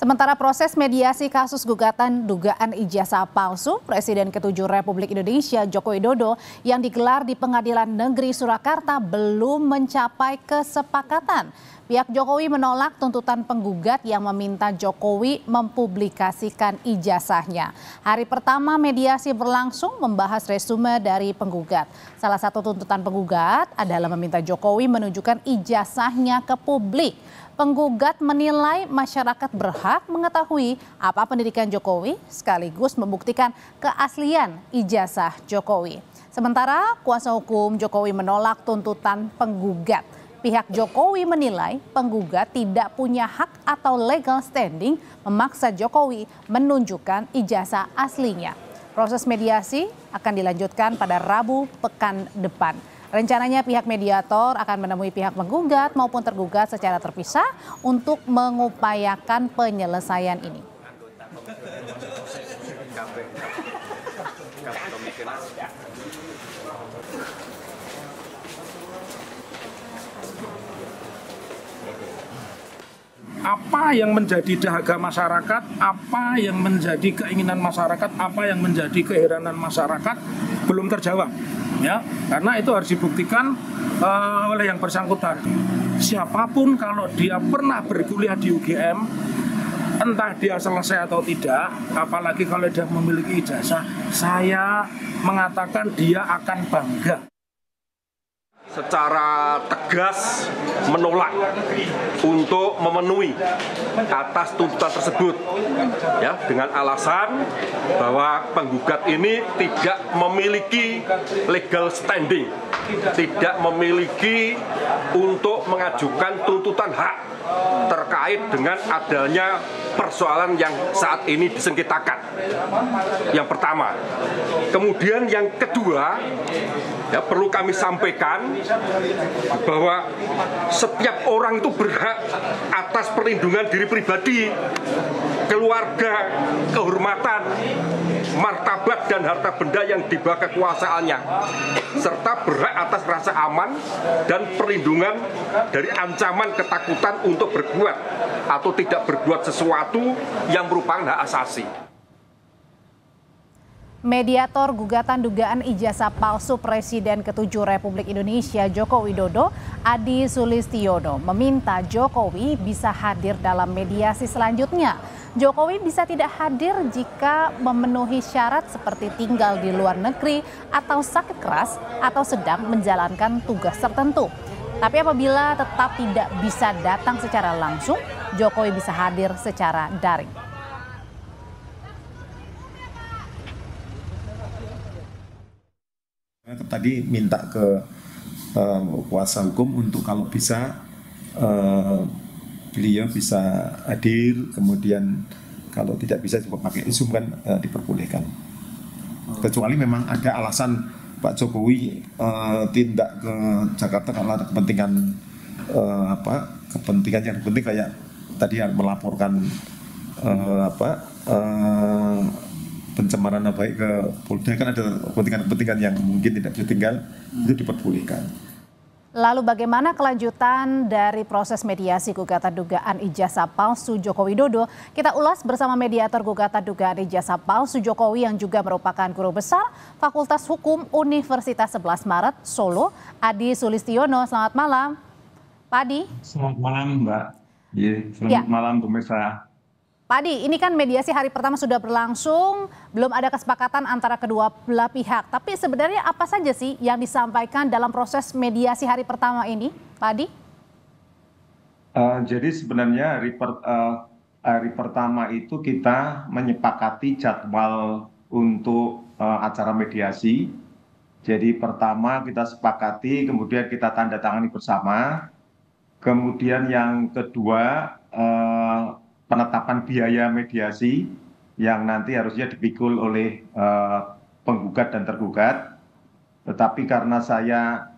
Sementara proses mediasi kasus gugatan dugaan ijazah palsu Presiden ke-7 Republik Indonesia Joko Widodo yang digelar di Pengadilan Negeri Surakarta belum mencapai kesepakatan. Pihak Jokowi menolak tuntutan penggugat yang meminta Jokowi mempublikasikan ijazahnya. Hari pertama mediasi berlangsung membahas resume dari penggugat. Salah satu tuntutan penggugat adalah meminta Jokowi menunjukkan ijazahnya ke publik. Penggugat menilai masyarakat berhak mengetahui apa pendidikan Jokowi sekaligus membuktikan keaslian ijazah Jokowi. Sementara kuasa hukum Jokowi menolak tuntutan penggugat. Pihak Jokowi menilai penggugat tidak punya hak atau legal standing memaksa Jokowi menunjukkan ijazah aslinya. Proses mediasi akan dilanjutkan pada Rabu pekan depan. Rencananya pihak mediator akan menemui pihak penggugat maupun tergugat secara terpisah untuk mengupayakan penyelesaian ini. Apa yang menjadi dahaga masyarakat, apa yang menjadi keinginan masyarakat, apa yang menjadi keheranan masyarakat belum terjawab. Ya, karena itu harus dibuktikan oleh yang bersangkutan. Siapapun kalau dia pernah berkuliah di UGM, entah dia selesai atau tidak, apalagi kalau dia memiliki ijazah, saya mengatakan dia akan bangga. Secara tegas menolak untuk memenuhi atas tuntutan tersebut, ya, dengan alasan bahwa penggugat ini tidak memiliki legal standing, tidak memiliki untuk mengajukan tuntutan hak terkait dengan adanya persoalan yang saat ini disengketakan. Yang pertama. Kemudian yang kedua, ya, perlu kami sampaikan bahwa setiap orang itu berhak atas perlindungan diri pribadi, keluarga, kehormatan, martabat dan harta benda yang di bawah kekuasaannya, serta berhak atas rasa aman dan perlindungan dari ancaman ketakutan untuk berbuat atau tidak berbuat sesuatu yang merupakan hak asasi. Mediator gugatan dugaan ijazah palsu Presiden ke-7 Republik Indonesia Joko Widodo, Adi Sulistiono, meminta Jokowi bisa hadir dalam mediasi selanjutnya. Jokowi bisa tidak hadir jika memenuhi syarat seperti tinggal di luar negeri atau sakit keras atau sedang menjalankan tugas tertentu. Tapi apabila tetap tidak bisa datang secara langsung, Jokowi bisa hadir secara daring. Tadi minta ke kuasa hukum untuk kalau bisa beliau bisa hadir, kemudian kalau tidak bisa coba pakai Zoom kan diperbolehkan. Kecuali memang ada alasan Pak Jokowi tindak ke Jakarta karena ada kepentingan kepentingan yang penting kayak tadi yang melaporkan pencemaran baik ke Polda, kan ada kepentingan-kepentingan yang mungkin tidak bisa tinggal, itu diperbolehkan. Lalu bagaimana kelanjutan dari proses mediasi gugatan dugaan ijazah palsu Joko Widodo? Kita ulas bersama mediator gugatan dugaan ijazah palsu Jokowi yang juga merupakan guru besar Fakultas Hukum Universitas 11 Maret Solo, Adi Sulistiono. Selamat malam, Pak Adi. Selamat malam, Mbak. Selamat malam pemirsa. Pak Adi, ini kan mediasi hari pertama sudah berlangsung, belum ada kesepakatan antara kedua belah pihak. Tapi sebenarnya apa saja sih yang disampaikan dalam proses mediasi hari pertama ini, Pak Adi? Jadi sebenarnya hari pertama itu kita menyepakati jadwal untuk acara mediasi. Jadi pertama kita sepakati, kemudian kita tanda tangani bersama. Kemudian yang kedua, penetapan biaya mediasi yang nanti harusnya dipikul oleh penggugat dan tergugat. Tetapi karena saya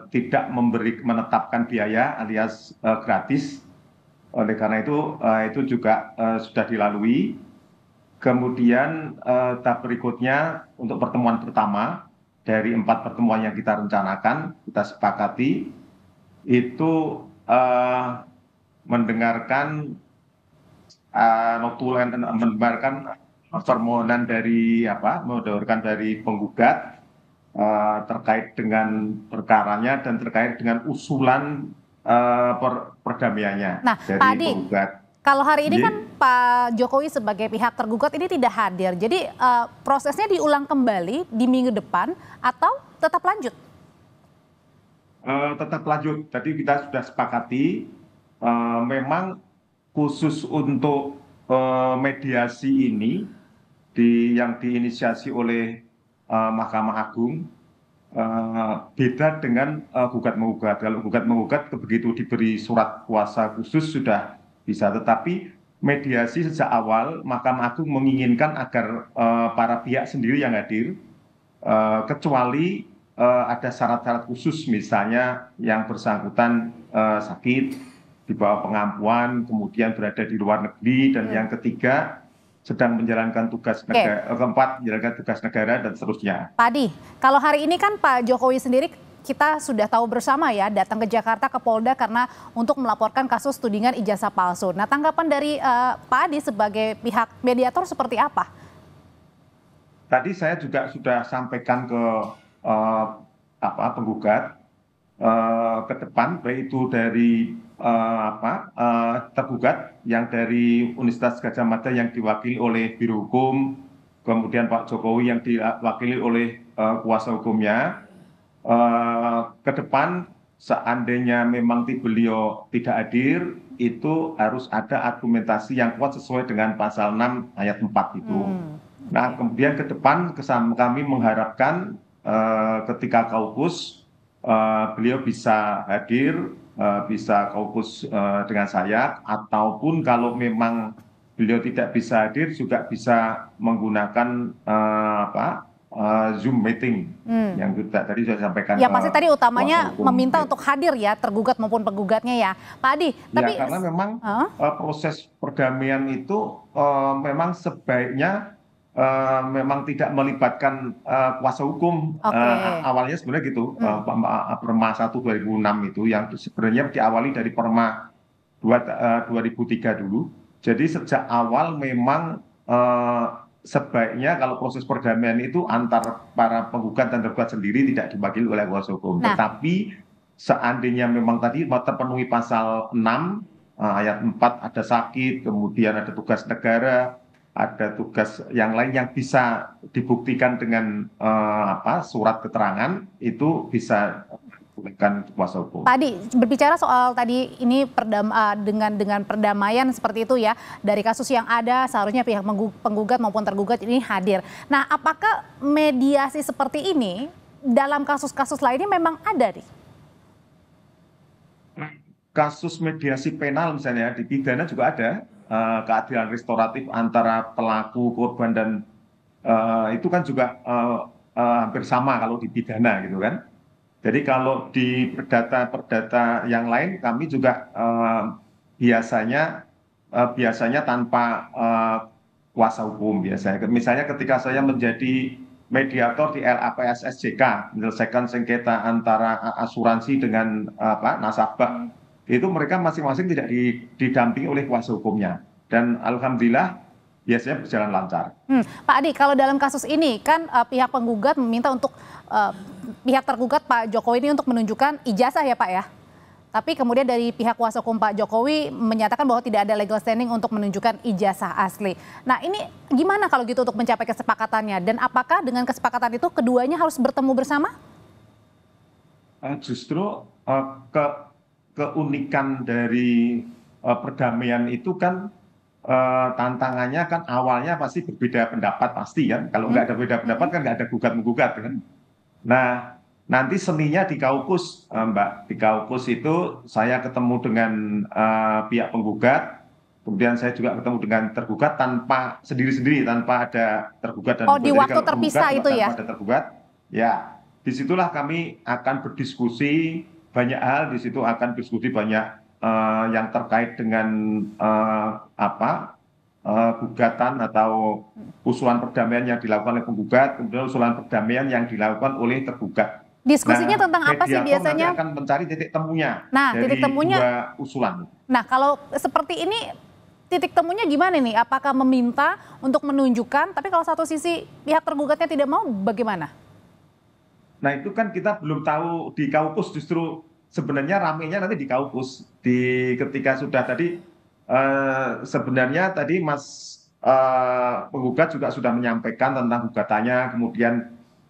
tidak menetapkan biaya alias gratis, oleh karena itu juga sudah dilalui. Kemudian tahap berikutnya untuk pertemuan pertama dari 4 pertemuan yang kita rencanakan, kita sepakati itu mendengarkan notulen mendebarkan permohonan dari mendahulukan dari penggugat terkait dengan perkaranya dan terkait dengan usulan perdamaiannya Nah, dari Pak Adi, penggugat. kalau hari ini Iya. kan Pak Jokowi sebagai pihak tergugat ini tidak hadir. Jadi prosesnya diulang kembali di minggu depan atau tetap lanjut? Tetap lanjut. Tadi kita sudah sepakati memang khusus untuk mediasi ini yang diinisiasi oleh Mahkamah Agung beda dengan gugat-menggugat. Kalau gugat-menggugat begitu diberi surat kuasa khusus sudah bisa, tetapi mediasi sejak awal Mahkamah Agung menginginkan agar para pihak sendiri yang hadir, kecuali ada syarat-syarat khusus, misalnya yang bersangkutan sakit, di bawah pengampuan, kemudian berada di luar negeri, dan yang ketiga sedang menjalankan tugas negara, keempat menjalankan tugas negara, dan seterusnya. Pak Adi, kalau hari ini kan Pak Jokowi sendiri kita sudah tahu bersama ya datang ke Jakarta ke Polda karena untuk melaporkan kasus tudingan ijazah palsu. Nah, tanggapan dari Pak Adi sebagai pihak mediator seperti apa? Tadi saya juga sudah sampaikan ke penggugat ke depan, baik itu dari tergugat yang dari Universitas Gadjah Mada yang diwakili oleh Biro Hukum, kemudian Pak Jokowi yang diwakili oleh kuasa hukumnya. Ke depan seandainya memang beliau tidak hadir, itu harus ada argumentasi yang kuat sesuai dengan pasal 6 ayat 4 itu. Nah, kemudian ke depan kami mengharapkan ketika kaukus beliau bisa hadir, bisa kaukus dengan saya, ataupun kalau memang beliau tidak bisa hadir juga bisa menggunakan Zoom meeting yang tadi sudah sampaikan. Ya pasti tadi utamanya meminta untuk hadir ya, tergugat maupun penggugatnya ya, Pak Adi. Tapi ya, karena memang proses perdamaian itu memang sebaiknya memang tidak melibatkan kuasa hukum. Awalnya sebenarnya gitu, Perma 1 2006 itu yang sebenarnya diawali dari Perma 2003 dulu. Jadi sejak awal memang sebaiknya kalau proses perdamaian itu antar para penggugat dan tergugat sendiri tidak diwakili oleh kuasa hukum. Tetapi seandainya memang tadi terpenuhi pasal 6 ayat 4, ada sakit, kemudian ada tugas negara, ada tugas yang lain yang bisa dibuktikan dengan surat keterangan, itu bisa bukan kuasa hukum. Pak Adi, berbicara soal tadi ini dengan perdamaian seperti itu ya, dari kasus yang ada seharusnya pihak penggugat maupun tergugat ini hadir. Nah, apakah mediasi seperti ini dalam kasus-kasus lainnya memang ada nih? Kasus mediasi penal misalnya di pidana juga ada keadilan restoratif antara pelaku, korban, dan itu kan juga hampir sama kalau di pidana gitu kan. Jadi kalau di perdata yang lain kami juga biasanya tanpa kuasa hukum biasanya. Misalnya ketika saya menjadi mediator di LAPSSJK, menyelesaikan sengketa antara asuransi dengan nasabah, itu mereka masing-masing tidak didampingi oleh kuasa hukumnya. Dan alhamdulillah biasanya berjalan lancar. Pak Adi, kalau dalam kasus ini kan pihak penggugat meminta untuk pihak tergugat Pak Jokowi ini untuk menunjukkan ijazah ya Pak ya. Tapi kemudian dari pihak kuasa hukum Pak Jokowi menyatakan bahwa tidak ada legal standing untuk menunjukkan ijazah asli. Nah, ini gimana kalau gitu untuk mencapai kesepakatannya? Dan apakah dengan kesepakatan itu keduanya harus bertemu bersama? Justru keunikan dari perdamaian itu kan tantangannya kan awalnya pasti berbeda pendapat pasti kan. Kalau nggak ada beda pendapat kan nggak ada gugat-menggugat kan. Nah, nanti seninya di kaukus, Mbak. Di kaukus itu saya ketemu dengan pihak penggugat, kemudian saya juga ketemu dengan tergugat tanpa sendiri-sendiri, tanpa ada tergugat dan di waktu terpisah itu ya? Tanpa ada tergugat, ya. Disitulah kami akan berdiskusi banyak hal. Di situ akan diskusi banyak yang terkait dengan gugatan atau usulan perdamaian yang dilakukan oleh penggugat, kemudian usulan perdamaian yang dilakukan oleh tergugat. Diskusinya tentang apa sih biasanya? Nanti akan mencari titik temunya dari titik temunya dua usulan. Nah, kalau seperti ini titik temunya gimana nih? Apakah meminta untuk menunjukkan, tapi kalau satu sisi pihak tergugatnya tidak mau, bagaimana? Nah itu kan kita belum tahu di Kaukus, justru sebenarnya ramenya nanti di Kaukus. Ketika sudah tadi sebenarnya tadi Mas penggugat juga sudah menyampaikan tentang gugatannya, kemudian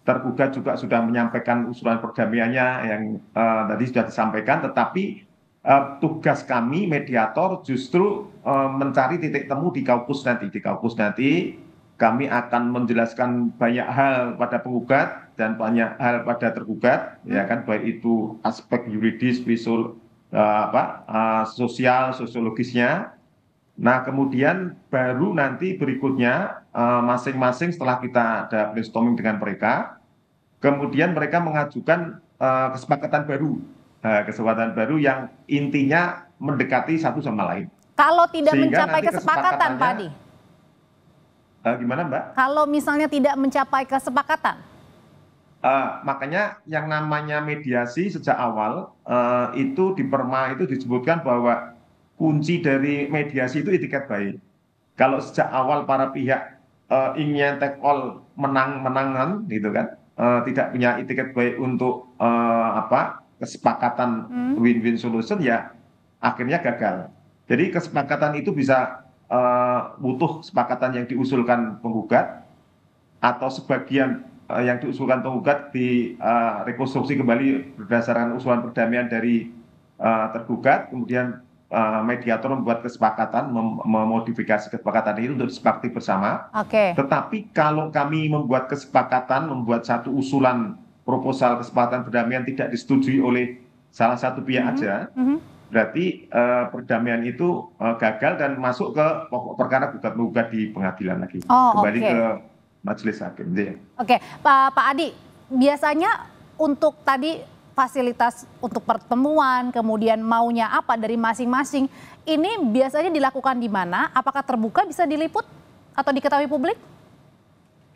tergugat juga sudah menyampaikan usulan perdamaiannya yang tadi sudah disampaikan, tetapi tugas kami mediator justru mencari titik temu di Kaukus nanti. Di Kaukus nanti kami akan menjelaskan banyak hal pada penggugat dan banyak hal pada tergugat, ya kan, baik itu aspek yuridis, sosial, sosiologisnya. Nah, kemudian baru nanti berikutnya masing-masing setelah kita ada brainstorming dengan mereka, kemudian mereka mengajukan kesepakatan baru yang intinya mendekati satu sama lain. Kalau tidak Sehingga mencapai nanti kesepakatan, Pak Adi? Gimana, Mbak? Kalau misalnya tidak mencapai kesepakatan? Makanya yang namanya mediasi sejak awal itu di Perma itu disebutkan bahwa kunci dari mediasi itu itikat baik. Kalau sejak awal para pihak ingin take all menang-menangan gitu kan, tidak punya itikat baik untuk kesepakatan win-win solution, ya akhirnya gagal. Jadi kesepakatan itu bisa butuh kesepakatan yang diusulkan penggugat atau sebagian yang diusulkan penggugat rekonstruksi kembali berdasarkan usulan perdamaian dari tergugat, kemudian mediator membuat kesepakatan, memodifikasi kesepakatan itu untuk disepakati bersama. Tetapi kalau kami membuat kesepakatan, membuat satu usulan proposal kesepakatan perdamaian tidak disetujui oleh salah satu pihak aja, berarti perdamaian itu gagal dan masuk ke pokok perkara gugat-gugat di pengadilan lagi, kembali ke majelis hakim. Oke, Pak Adi, biasanya untuk tadi fasilitas untuk pertemuan, kemudian maunya apa dari masing-masing, ini biasanya dilakukan di mana? Apakah terbuka, bisa diliput atau diketahui publik?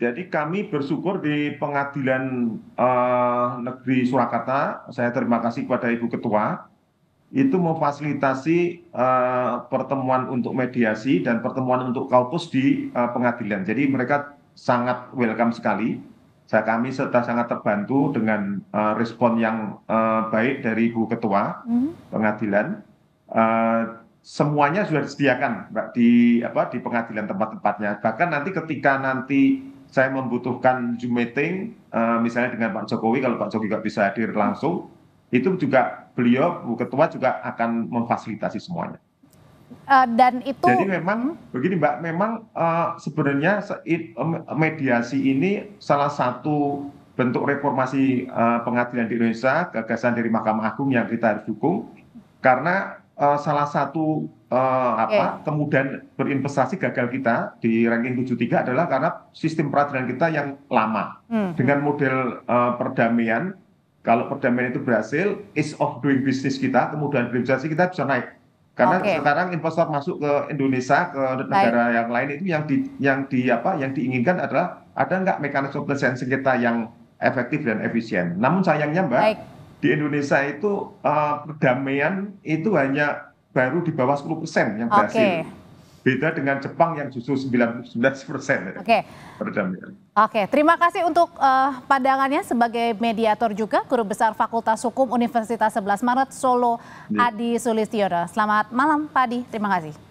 Jadi kami bersyukur di Pengadilan Negeri Surakarta, saya terima kasih kepada Ibu Ketua, itu memfasilitasi pertemuan untuk mediasi dan pertemuan untuk kaukus di pengadilan. Jadi mereka sangat welcome sekali. Kami sangat terbantu dengan respon yang baik dari Ibu Ketua pengadilan. Semuanya sudah disediakan, Mbak, di pengadilan tempat-tempatnya. Bahkan nanti ketika saya membutuhkan Zoom meeting, misalnya dengan Pak Jokowi, kalau Pak Jokowi nggak bisa hadir langsung, itu juga beliau, Bu Ketua juga akan memfasilitasi semuanya. Dan itu. Jadi memang begini, Mbak, memang sebenarnya mediasi ini salah satu bentuk reformasi pengadilan di Indonesia, gagasan dari Mahkamah Agung yang kita harus dukung, karena salah satu kemudian berinvestasi gagal kita di ranking 73 adalah karena sistem peradilan kita yang lama. Dengan model perdamaian, kalau perdamaian itu berhasil, ease of doing business kita, kemudian berinvestasi kita bisa naik. Karena sekarang investor masuk ke Indonesia, ke negara yang lain, itu yang diinginkan adalah ada nggak mekanisme licensing kita yang efektif dan efisien. Namun sayangnya, Mbak, di Indonesia itu perdamaian itu hanya baru di bawah 10% yang berhasil. Beda dengan Jepang yang justru 99% perdamaian. Terima kasih untuk pandangannya sebagai mediator juga, Guru Besar Fakultas Hukum Universitas 11 Maret Solo, Adi Sulistiono. Selamat malam, Pak Adi. Terima kasih.